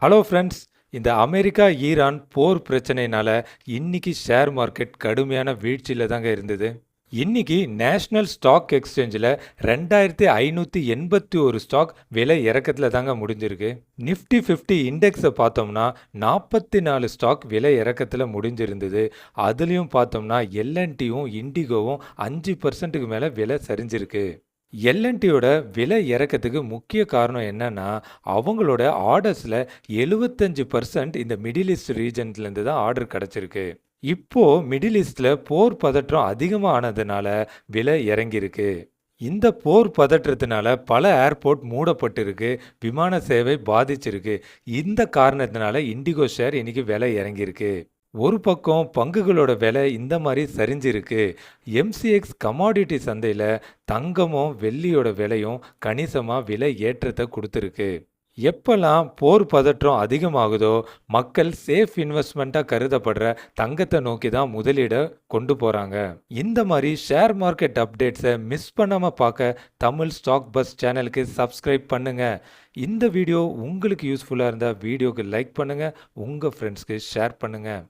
Hello friends. இந்த America Iran போர் பிரச்சனைனால இன்னைக்கு share market கடுமையான வீழ்ச்சியில் தாங்க இருந்தது. இன்னைக்கு நேஷனல் ஸ்டாக் எக்ஸ்சேஞ்சில் 2581 ஸ்டாக் விலை இறக்கத்தில் தாங்க முடிஞ்சிருக்கு. நிஃப்டி 50 இண்டெக்ஸை பார்த்தோம்னா 44 ஸ்டாக் விலை இறக்கத்தில் முடிஞ்சிருந்தது. அதுலேயும் பார்த்தோம்னா எல்என்டியும் இண்டிகோவும் 5% மேலே விலை சரிஞ்சிருக்கு. எல்என்டியோட விலை இறக்கத்துக்கு முக்கிய காரணம் என்னன்னா, அவங்களோட ஆர்டர்ஸில் 75% இந்த மிடில் ஈஸ்ட் ரீஜன்லேருந்து தான் ஆர்டர் கிடச்சிருக்கு. இப்போ மிடில் ஈஸ்டில் போர் பதற்றம் அதிகமாக ஆனதுனால விலை இறங்கியிருக்கு. இந்த போர் பதற்றத்தினால பல ஏர்போர்ட் மூடப்பட்டிருக்கு, விமான சேவை பாதிச்சிருக்கு. இந்த காரணத்தினால இண்டிகோ ஷேர் இன்னைக்கு விலை இறங்கியிருக்கு. ஒரு பக்கம் பங்குகளோட விலை இந்த மாதிரி சரிஞ்சிருக்கு. எம்சிஎக்ஸ் கமாடிட்டி சந்தையில் தங்கமும் வெள்ளியோட விலையும் கணிசமாக விலை ஏற்றத்தை கொடுத்துருக்கு. எப்பெல்லாம் போர் பதற்றம் அதிகமாகுதோ மக்கள் சேஃப் இன்வெஸ்ட்மெண்ட்டாக கருதப்படுற தங்கத்தை நோக்கி தான் முதலீடை கொண்டு போகிறாங்க. இந்த மாதிரி ஷேர் மார்க்கெட் அப்டேட்ஸை மிஸ் பண்ணாமல் பார்க்க தமிழ் ஸ்டாக் பஸ் சேனலுக்கு சப்ஸ்கிரைப் பண்ணுங்கள். இந்த வீடியோ உங்களுக்கு யூஸ்ஃபுல்லாக இருந்தால் வீடியோக்கு லைக் பண்ணுங்கள், உங்கள் ஃப்ரெண்ட்ஸ்க்கு ஷேர் பண்ணுங்கள்.